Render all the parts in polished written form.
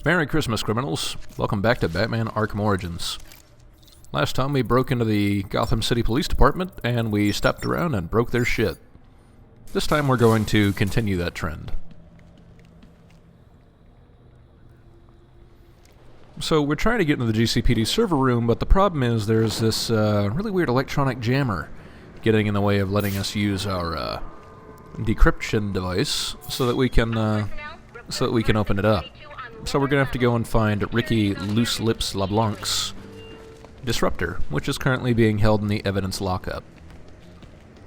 Merry Christmas, criminals. Welcome back to Batman Arkham Origins. Last time we broke into the Gotham City Police Department, and we stepped around and broke their shit. This time we're going to continue that trend. So we're trying to get into the GCPD server room, but the problem is there's this really weird electronic jammer getting in the way of letting us use our decryption device so that we can open it up. So we're gonna have to go and find Ricky Loose Lips LeBlanc's disruptor, which is currently being held in the evidence lockup.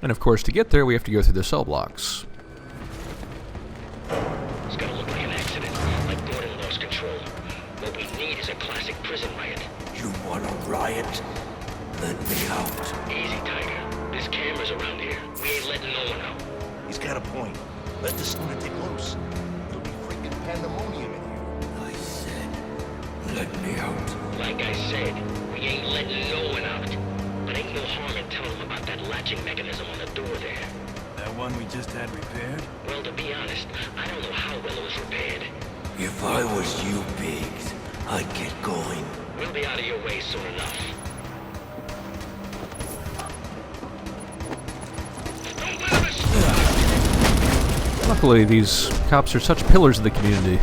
And of course, to get there, we have to go through the cell blocks. It's gonna look like an accident, like Gordon lost control. What we need is a classic prison riot. You want a riot? Let me out. Easy, Tiger. There's cameras around here. We ain't letting no one out. He's got a point. Let this lunatic loose. It'll be freaking pandemonium in here. I said, let me out. Like I said, we ain't letting no one out. But ain't no harm in telling them about that latching mechanism on the door there. That one we just had repaired? Well, to be honest, I don't know how well it was repaired. If I was you, Biggs, I'd get going. We'll be out of your way soon enough. Don't let us... Luckily, these cops are such pillars of the community.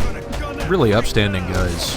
Really upstanding guys.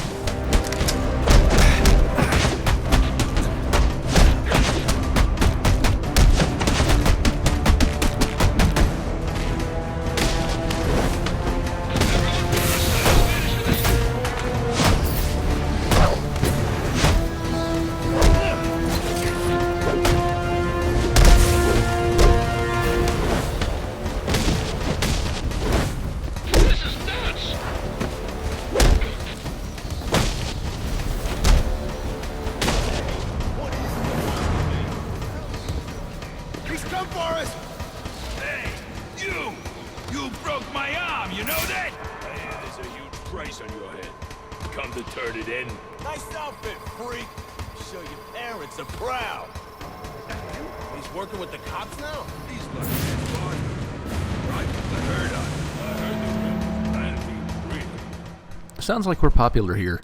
Sounds like we're popular here.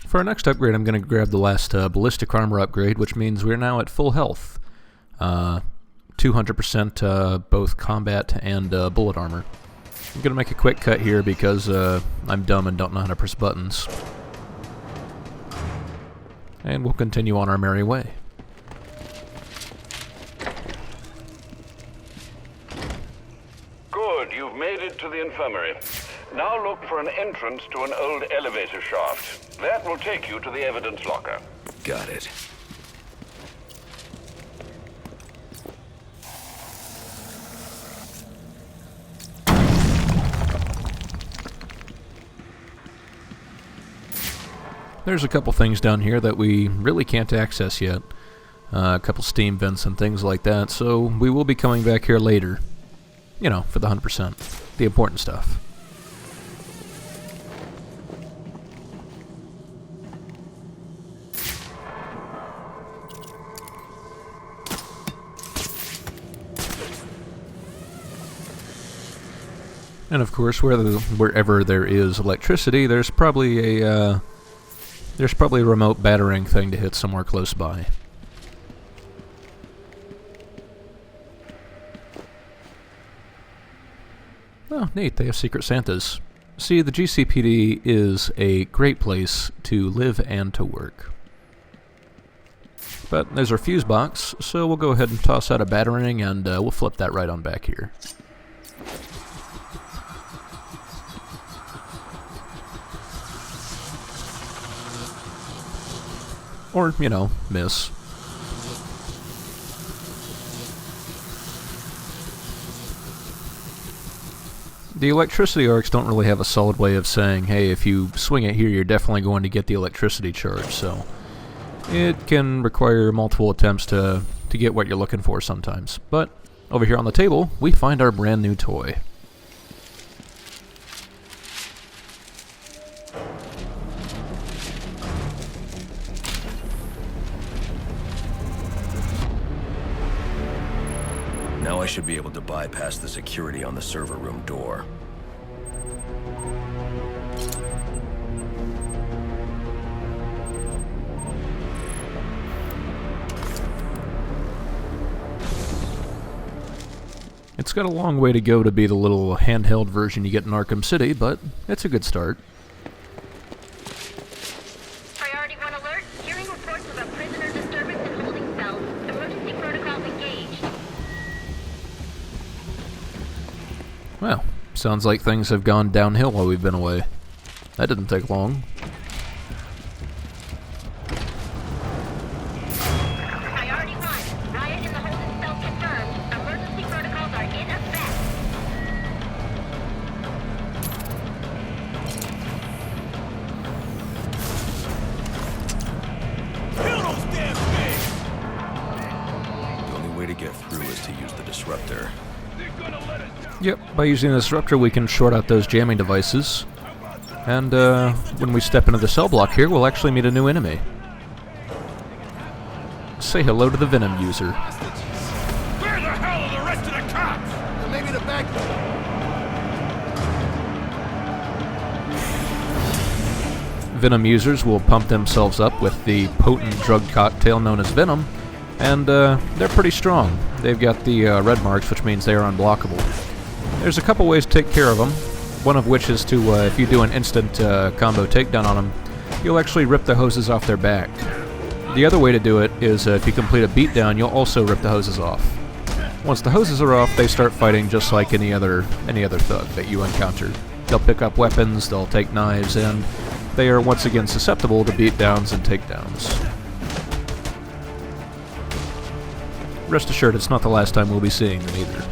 For our next upgrade, I'm going to grab the last ballistic armor upgrade, which means we're now at full health. 200% both combat and bullet armor. I'm going to make a quick cut here because I'm dumb and don't know how to press buttons. And we'll continue on our merry way. Good, you've made it to the infirmary. Now look for an entrance to an old elevator shaft. That will take you to the evidence locker. Got it. There's a couple things down here that we really can't access yet. A couple steam vents and things like that, so we will be coming back here later. You know, for the 100%. The important stuff. And of course, wherever there is electricity, there's probably a remote battering thing to hit somewhere close by. Oh, neat, they have Secret Santas. See, the GCPD is a great place to live and to work. But there's our fuse box, so we'll go ahead and toss out a battering, and we'll flip that right on back here. Or, you know, miss. The electricity arcs don't really have a solid way of saying, hey, if you swing it here, you're definitely going to get the electricity charge, so it can require multiple attempts to get what you're looking for sometimes. But over here on the table, we find our brand new toy. Now I should be able to bypass the security on the server room door. It's got a long way to go to be the little handheld version you get in Arkham City, but it's a good start. Priority 1 alert. Hearing reports of a prisoner disturbance in holding cells. Emergency protocols engaged. Well, sounds like things have gone downhill while we've been away. That didn't take long. Priority 1. Riot in the holding cell confirmed. Emergency protocols are in effect. Kill those damn things! The only way to get through is to use the disruptor. They're gonna let us down. Yep, by using the disruptor we can short out those jamming devices. And when we step into the cell block here, we'll actually meet a new enemy. Say hello to the Venom user. Where the hell are the rest of the cops? Maybe the back. Venom users will pump themselves up with the potent drug cocktail known as Venom, and they're pretty strong. They've got the red marks, which means they are unblockable. There's a couple ways to take care of them, one of which is to, if you do an instant combo takedown on them, you'll actually rip the hoses off their back. The other way to do it is if you complete a beatdown, you'll also rip the hoses off. Once the hoses are off, they start fighting just like any other thug that you encounter. They'll pick up weapons, they'll take knives, and they are once again susceptible to beatdowns and takedowns. Rest assured, it's not the last time we'll be seeing them either.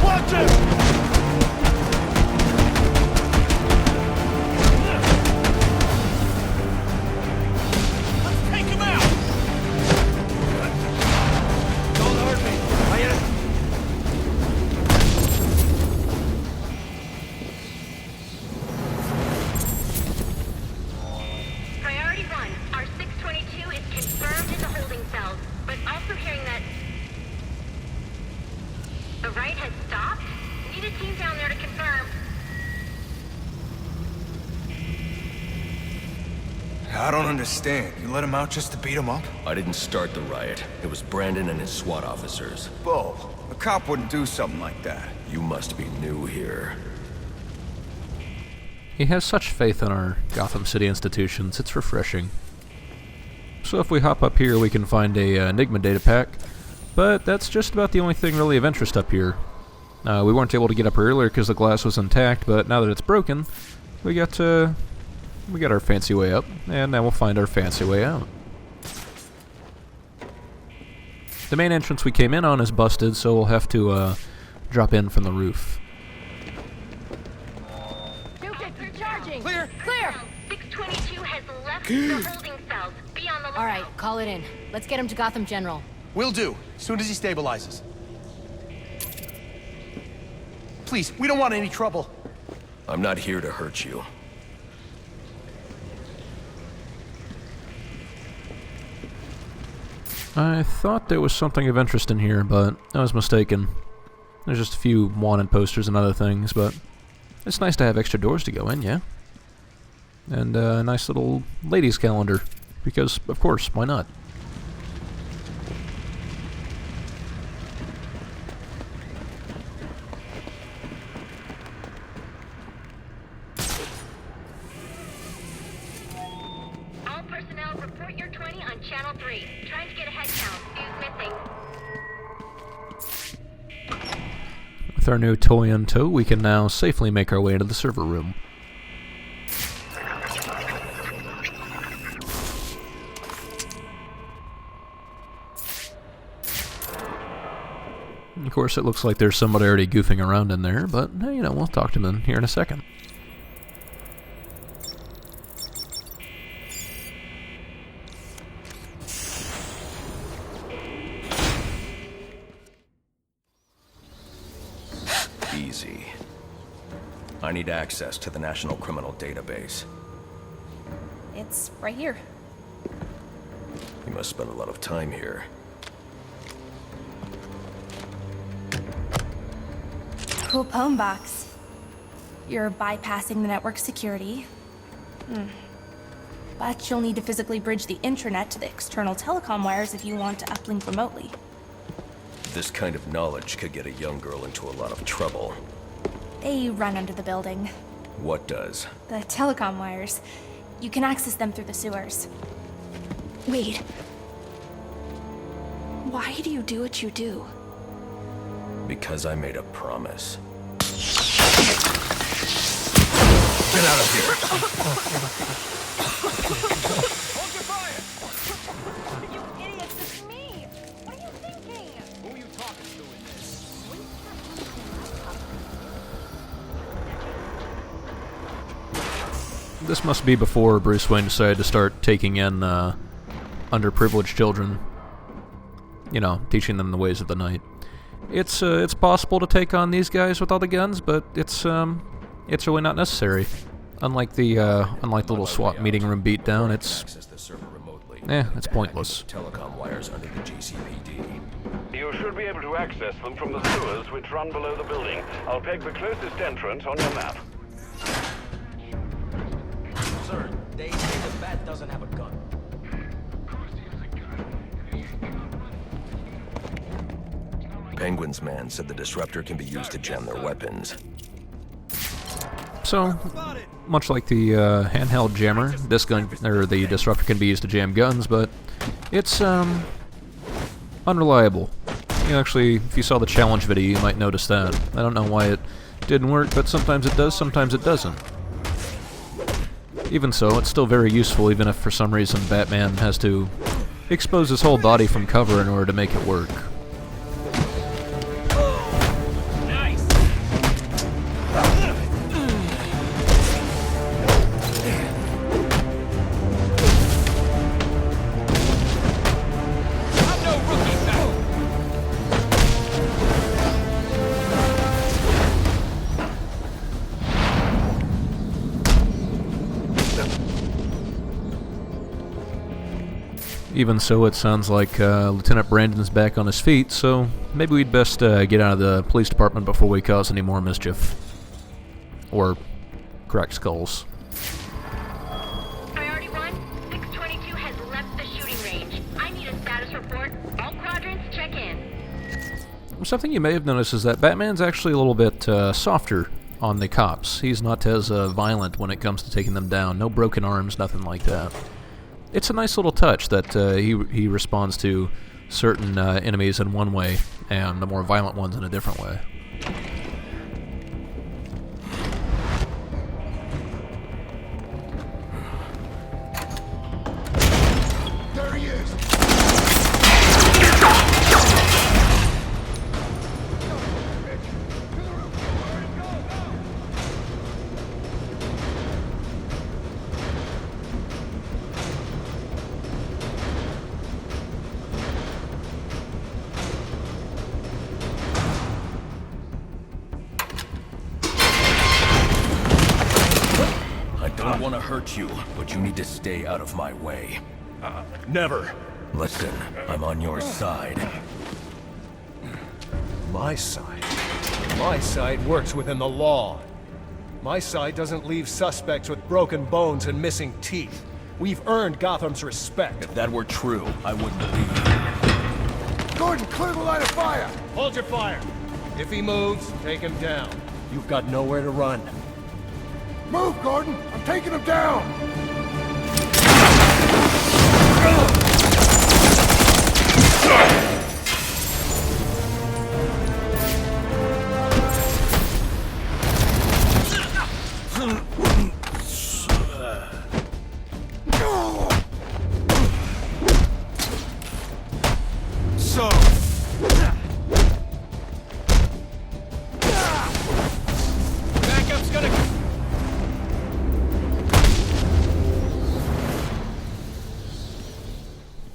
Watch him! Let's take him out! Don't hurt me. Priority 1. Our 622 is confirmed in the holding cells, but also hearing that the riot has stopped. Need a team down there to confirm. I don't understand. You let him out just to beat him up? I didn't start the riot. It was Brandon and his SWAT officers. Bo, a cop wouldn't do something like that. You must be new here. He has such faith in our Gotham City institutions, it's refreshing. So if we hop up here, we can find a Enigma data pack, but that's just about the only thing really of interest up here. We weren't able to get up earlier because the glass was intact, but now that it's broken, we got our fancy way up, and now we'll find our fancy way out. The main entrance we came in on is busted, so we'll have to drop in from the roof. Clear! Clear! 622 has left the holding cells. Be on the lookout. All right, call it in. Let's get him to Gotham General. Will do, as soon as he stabilizes. Please, we don't want any trouble. I'm not here to hurt you. I thought there was something of interest in here, but I was mistaken. There's just a few wanted posters and other things, but it's nice to have extra doors to go in, yeah? And a nice little ladies' calendar, because, of course, why not? All personnel, report your 20 on Channel 3. Trying to get a head count. Who's missing? With our new toy in tow, we can now safely make our way into the server room. Of course, it looks like there's somebody already goofing around in there, but, you know, we'll talk to them here in a second. Easy. easy. I need access to the National Criminal Database. It's right here. You must spend a lot of time here. Cool poem box. You're bypassing the network security. But you'll need to physically bridge the intranet to the external telecom wires if you want to uplink remotely. This kind of knowledge could get a young girl into a lot of trouble. They run under the building. What does? The telecom wires. You can access them through the sewers. Wait. Why do you do what you do? Because I made a promise. Get out of here! Hold your fire! You idiots, it's me! What are you thinking? Who are you talking to in this? This must be before Bruce Wayne decided to start taking in underprivileged children. You know, teaching them the ways of the night. It's possible to take on these guys with all the guns, but it's really not necessary. Unlike the little SWAT meeting room beatdown, it's Access the server remotely. it's pointless. Telecom wires under the GCPD. You should be able to access them from the sewers which run below the building. I'll peg the closest entrance on your map. Sir, they say the bat doesn't have a gun. Penguin's man said the disruptor can be used to jam their weapons. So, much like the handheld jammer, this gun or the disruptor can be used to jam guns, but it's unreliable. You actually, if you saw the challenge video, you might notice that. I don't know why it didn't work, but sometimes it does, sometimes it doesn't. Even so, it's still very useful, even if for some reason Batman has to expose his whole body from cover in order to make it work. Even so, it sounds like Lieutenant Brandon's back on his feet, so maybe we'd best get out of the police department before we cause any more mischief. Or crack skulls. Priority 1, 622 has left the shooting range. I need a status report. All quadrants, check in. Something you may have noticed is that Batman's actually a little bit softer on the cops. He's not as violent when it comes to taking them down. No broken arms, nothing like that. It's a nice little touch that he responds to certain enemies in one way and the more violent ones in a different way. There he is! I don't want to hurt you, but you need to stay out of my way. Never. Listen, I'm on your side. My side? My side works within the law. My side doesn't leave suspects with broken bones and missing teeth. We've earned Gotham's respect. If that were true, I wouldn't leave you. Gordon, clear the line of fire! Hold your fire. If he moves, take him down. You've got nowhere to run. Move, Gordon! I'm taking him down! So, Backup's gonna...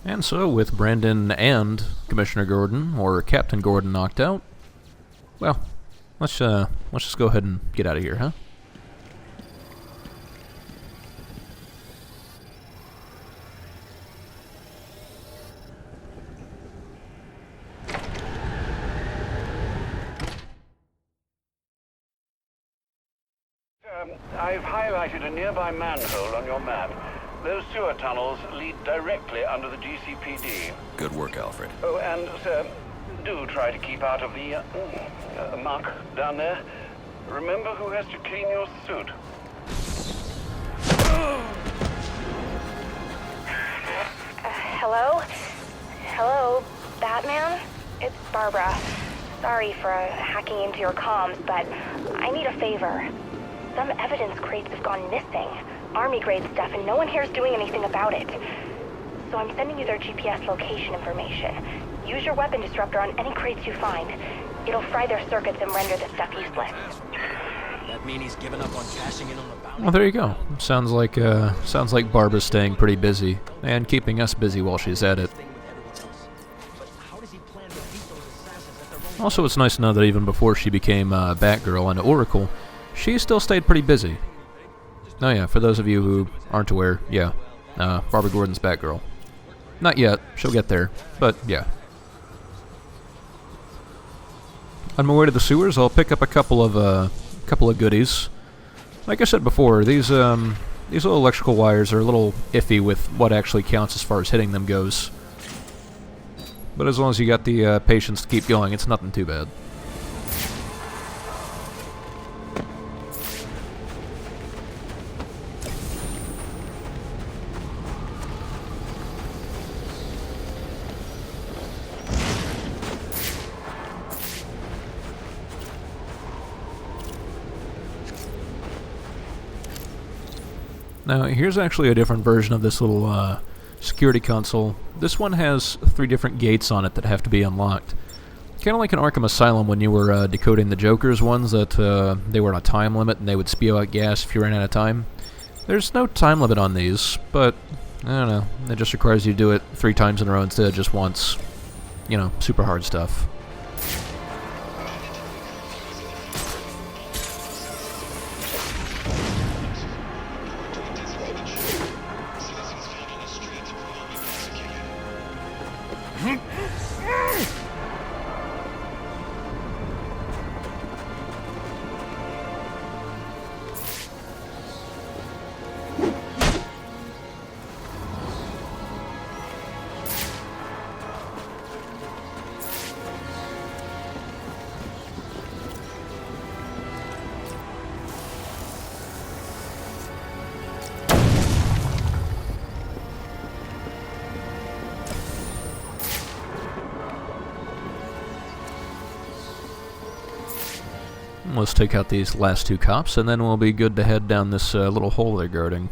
And so, with Brandon and Commissioner Gordon, or Captain Gordon, knocked out, well, let's just go ahead and get out of here, huh? I've highlighted a nearby manhole on your map. Those sewer tunnels lead directly under the GCPD. Good work, Alfred. Oh, and, sir, do try to keep out of the muck down there. Remember who has to clean your suit. Hello? Hello, Batman? It's Barbara. Sorry for hacking into your comms, but I need a favor. Some evidence crates have gone missing. Army-grade stuff, and no one here is doing anything about it. So I'm sending you their GPS location information. Use your weapon disruptor on any crates you find. It'll fry their circuits and render the stuff useless. That mean he's given up on cashing in on the bounty? Well, there you go. Sounds like Barbara's staying pretty busy and keeping us busy while she's at it. Also, it's nice to know that even before she became Batgirl and Oracle, she still stayed pretty busy. Oh yeah, for those of you who aren't aware, yeah, Barbara Gordon's Batgirl. Not yet, she'll get there, but yeah. On my way to the sewers, I'll pick up a couple of goodies. Like I said before, these little electrical wires are a little iffy with what actually counts as far as hitting them goes. But as long as you got the patience to keep going, it's nothing too bad. Now, here's actually a different version of this little security console. This one has 3 different gates on it that have to be unlocked. Kind of like in Arkham Asylum when you were decoding the Joker's ones, that they were on a time limit and they would spew out gas if you ran out of time. There's no time limit on these, but I don't know. It just requires you to do it 3 times in a row instead of just once. You know, super hard stuff. Let's take out these last 2 cops, and then we'll be good to head down this little hole they're guarding.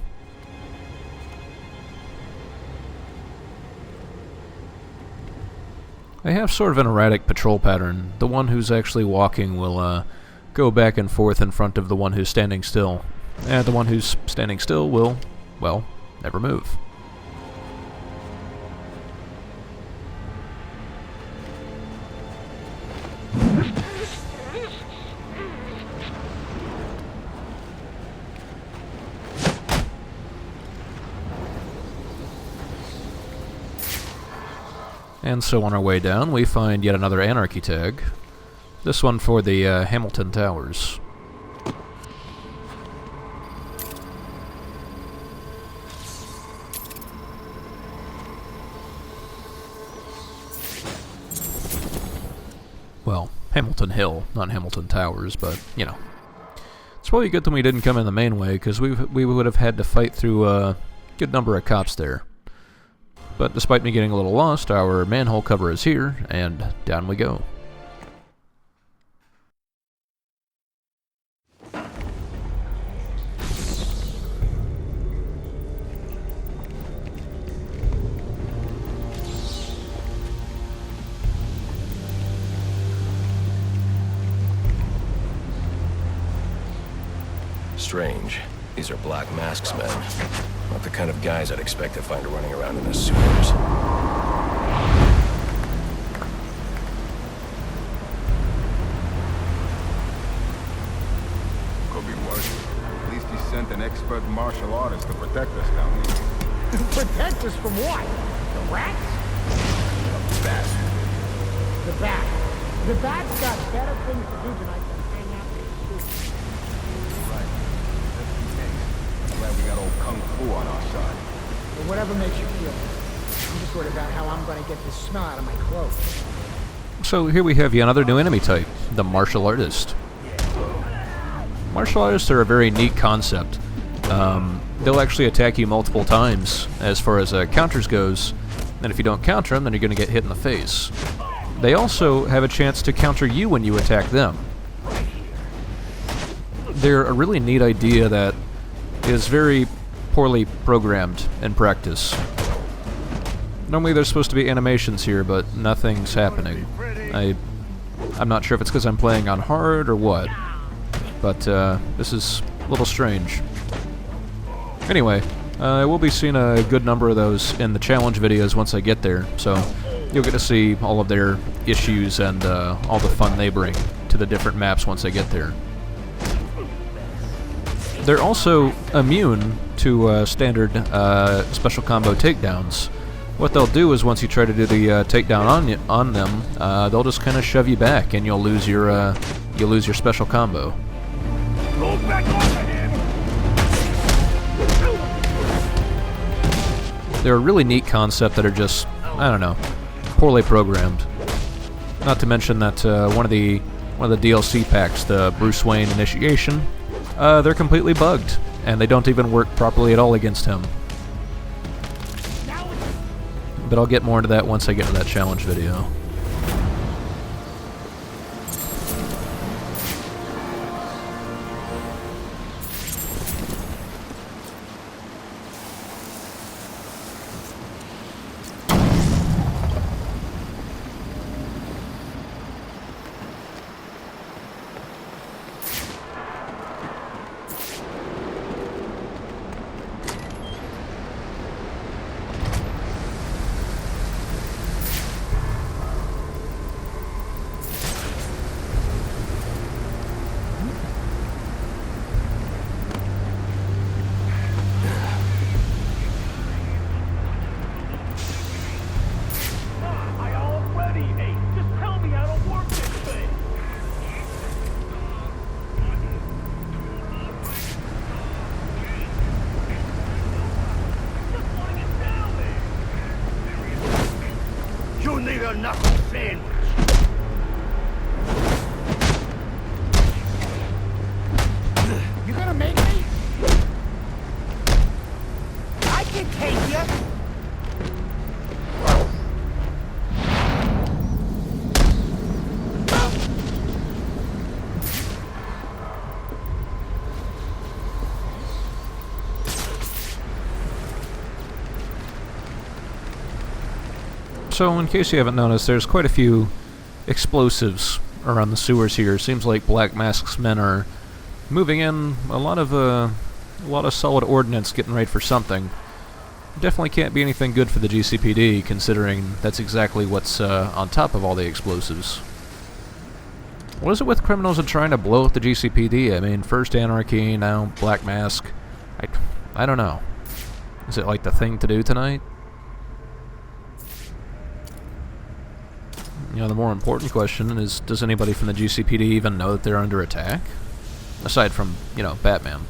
They have sort of an erratic patrol pattern. The one who's actually walking will go back and forth in front of the one who's standing still. And the one who's standing still will, well, never move. And so on our way down, we find yet another Anarchy tag. This one for the Hamilton Towers. Well, Hamilton Hill, not Hamilton Towers, but, you know. It's probably a good thing we didn't come in the main way, because we would have had to fight through a good number of cops there. But despite me getting a little lost, our manhole cover is here, and down we go. Strange. These are Black Mask's men. Not the kind of guys I'd expect to find running around in the sewers. expert martial artist to protect us down here. Protect us from what? The rats? The bat. The bat. The bat's got better things to do tonight than hang out in the street. Right. Just in case. I'm glad we got old Kung Fu on our side. Or whatever makes you feel. I'm just worried about how I'm gonna get this smell out of my clothes. So here we have yet another new enemy type, the martial artist. Martial artists are a very neat concept. They'll actually attack you multiple times as far as counters goes, and if you don't counter them, then you're going to get hit in the face. They also have a chance to counter you when you attack them. They're a really neat idea that is very poorly programmed in practice. Normally there's supposed to be animations here, but nothing's happening. I'm not sure if it's because I'm playing on hard or what, but this is a little strange. Anyway, we'll be seeing a good number of those in the challenge videos once I get there, so you'll get to see all of their issues and all the fun they bring to the different maps once I get there. They're also immune to standard special combo takedowns. What they'll do is once you try to do the takedown on them, they'll just kind of shove you back, and you'll lose your special combo. Go back off of him! They're a really neat concept that are just, I don't know, poorly programmed. Not to mention that one of the DLC packs, the Bruce Wayne Initiation, they're completely bugged, and they don't even work properly at all against him. But I'll get more into that once I get to that challenge video. You need a knuckle sandwich. You gonna make me? I can take you. So, in case you haven't noticed, there's quite a few explosives around the sewers here. Seems like Black Mask's men are moving in a lot of solid ordnance, getting ready for something. Definitely can't be anything good for the GCPD, considering that's exactly what's on top of all the explosives. What is it with criminals and trying to blow up the GCPD? I mean, first Anarchy, now Black Mask. I don't know. Is it like the thing to do tonight? You know, the more important question is, does anybody from the GCPD even know that they're under attack? Aside from, you know, Batman.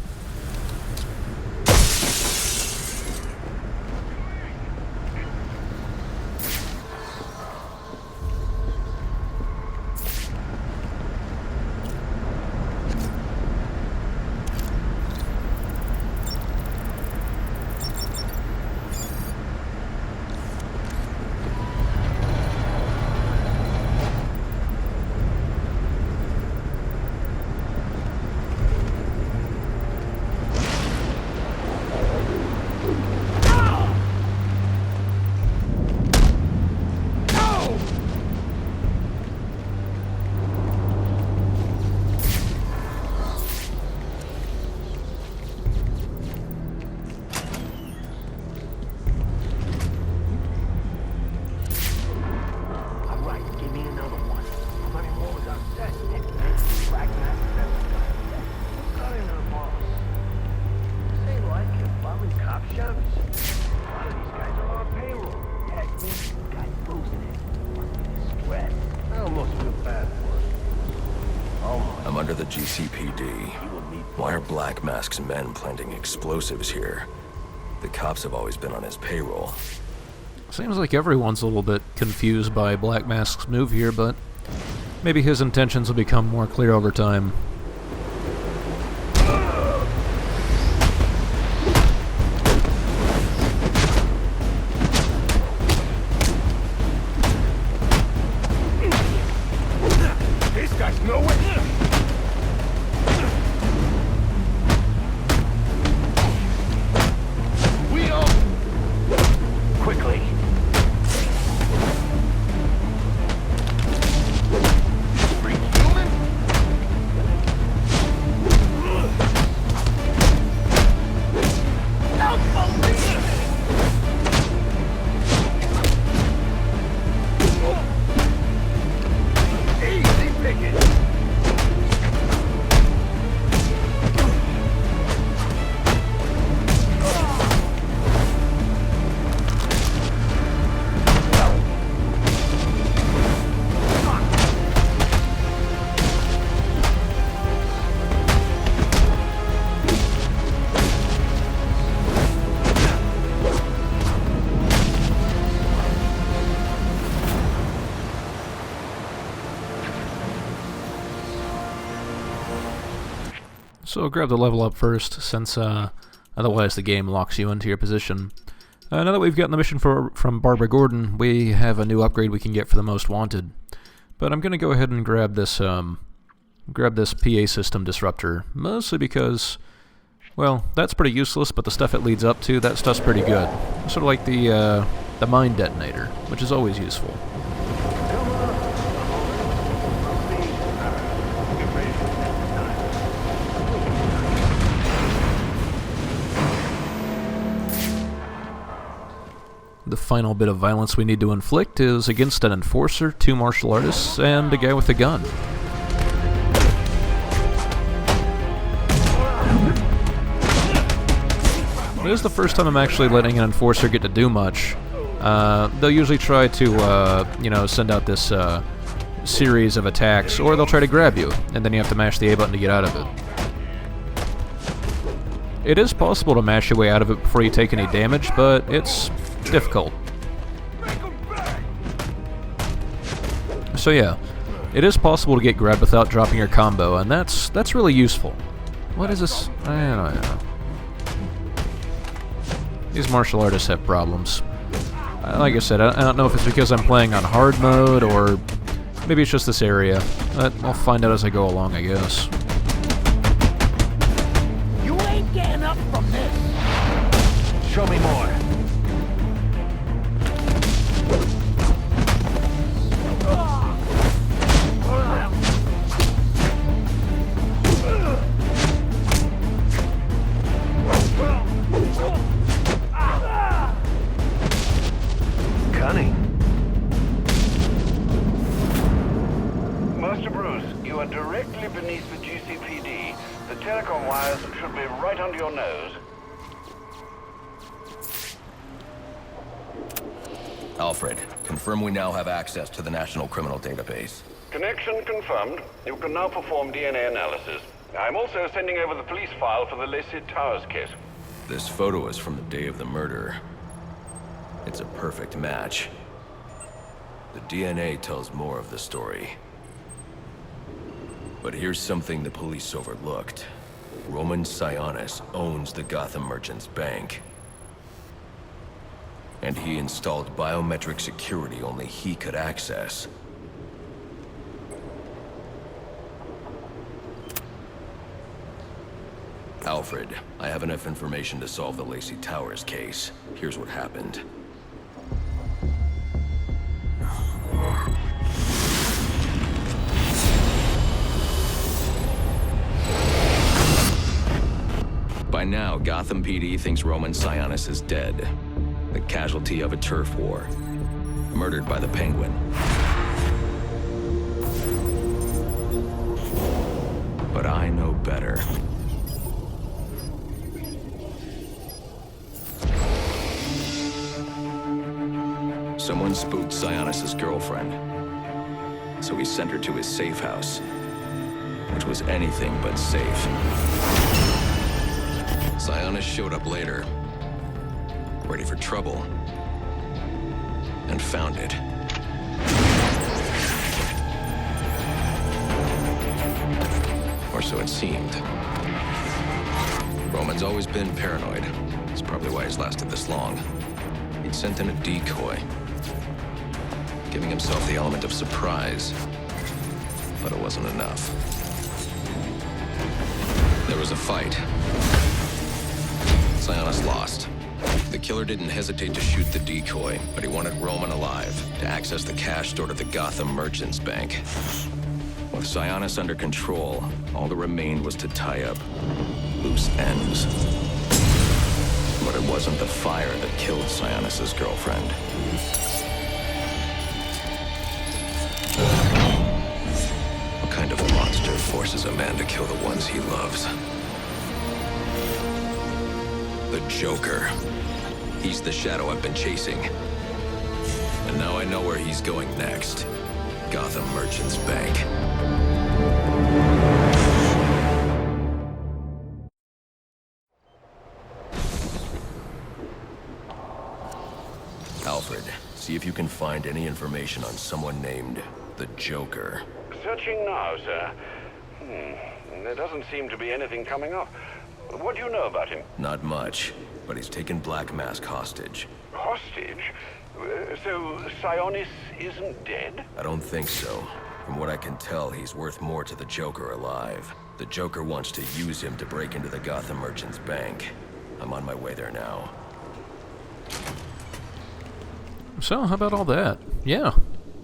GCPD. Why are Black Mask's men planting explosives here? The cops have always been on his payroll. Seems like everyone's a little bit confused by Black Mask's move here, but maybe his intentions will become more clear over time. This guy's nowhere. We all quickly. Freak human? Easy picking. So grab the level up first, since otherwise the game locks you into your position. Now that we've gotten the mission from Barbara Gordon, we have a new upgrade we can get for the Most Wanted. But I'm going to go ahead and grab this PA system disruptor, mostly because, well, that's pretty useless, but the stuff it leads up to, that stuff's pretty good. Sort of like the mine detonator, which is always useful. The final bit of violence we need to inflict is against an enforcer, 2 martial artists, and a guy with a gun. This is the first time I'm actually letting an enforcer get to do much. They'll usually try to, send out this series of attacks, or they'll try to grab you, and then you have to mash the A button to get out of it. It is possible to mash your way out of it before you take any damage, but it's difficult. So yeah, it is possible to get grabbed without dropping your combo, and that's really useful. What is this? I don't know. These martial artists have problems. Like I said, I don't know if it's because I'm playing on hard mode, or maybe it's just this area. I'll find out as I go along, I guess. You ain't getting up from this. Show me more. Cunning. Master Bruce, you are directly beneath the GCPD. The telecom wires should be right under your nose. Alfred, confirm we now have access to the National Criminal Database. Connection confirmed. You can now perform DNA analysis. I'm also sending over the police file for the Lacey Towers case. This photo is from the day of the murder. It's a perfect match. The DNA tells more of the story. But here's something the police overlooked. Roman Sionis owns the Gotham Merchants Bank. And he installed biometric security only he could access. Alfred, I have enough information to solve the Lacey Towers case. Here's what happened. By now, Gotham PD thinks Roman Sionis is dead. The casualty of a turf war. Murdered by the Penguin. But I know better. Someone spooked Sionis' girlfriend. So he sent her to his safe house. which was anything but safe. Sionis showed up later, ready for trouble, and found it. Or so it seemed. Roman's always been paranoid. That's probably why he's lasted this long. He'd sent in a decoy, giving himself the element of surprise. But it wasn't enough. There was a fight. Sionis lost. The killer didn't hesitate to shoot the decoy, but he wanted Roman alive to access the cash stored at the Gotham Merchants Bank. With Sionis under control, all that remained was to tie up loose ends. But it wasn't the fire that killed Sionis' girlfriend. What kind of monster forces a man to kill the ones he loves? The Joker. He's the shadow I've been chasing. And now I know where he's going next. Gotham Merchants Bank. Alfred, see if you can find any information on someone named the Joker. Searching now, sir. There doesn't seem to be anything coming up. What do you know about him? Not much, but he's taken Black Mask hostage. Hostage? So Sionis isn't dead? I don't think so. From what I can tell, he's worth more to the Joker alive. The Joker wants to use him to break into the Gotham Merchants Bank. I'm on my way there now. So, how about all that? Yeah.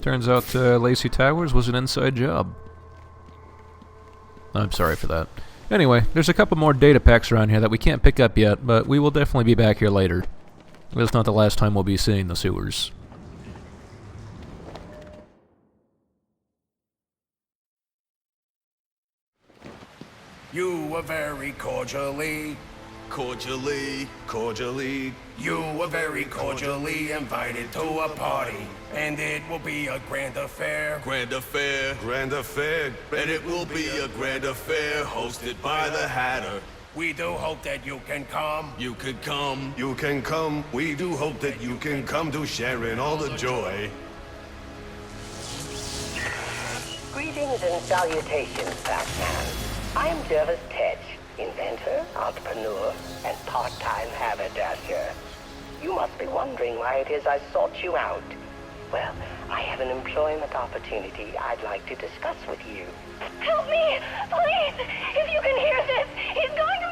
Turns out Lacey Towers was an inside job. I'm sorry for that. Anyway, there's a couple more data packs around here that we can't pick up yet, but we will definitely be back here later. It's not the last time we'll be seeing the sewers. You were very cordially, you were very cordially invited to a party, and it will be a grand affair. Grand affair, and it will be a grand affair hosted by the Hatter. We do hope that you can come. You can come. You can come. We do hope that you can come to share in all the joy. Greetings and salutations, Batman. I'm Jervis Tetch, inventor, entrepreneur, and part-time haberdasher. You must be wondering why it is I sought you out. Well, I have an employment opportunity I'd like to discuss with you. Help me! Please! If you can hear this, he's going to...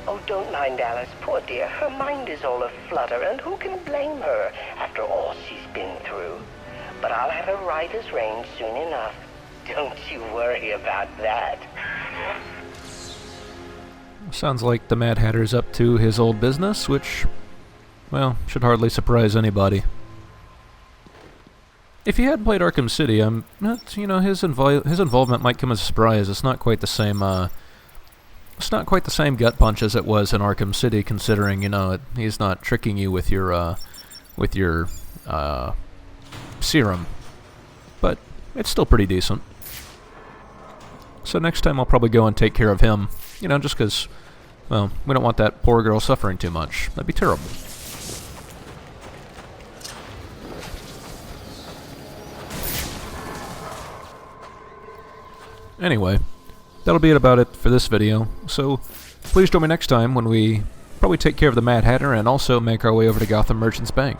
Oh, don't mind Alice, poor dear. Her mind is all aflutter, and who can blame her after all she's been through? But I'll have her right as rain soon enough. Don't you worry about that. Sounds like the Mad Hatter's up to his old business, which, well, should hardly surprise anybody. If he hadn't played Arkham City, his involvement might come as a surprise. It's not quite the same. It's not quite the same gut punch as it was in Arkham City, considering he's not tricking you with your serum, but it's still pretty decent. So next time I'll probably go and take care of him, just because, well, we don't want that poor girl suffering too much. That'd be terrible. Anyway, that'll be about it for this video, so please join me next time when we probably take care of the Mad Hatter and also make our way over to Gotham Merchants Bank.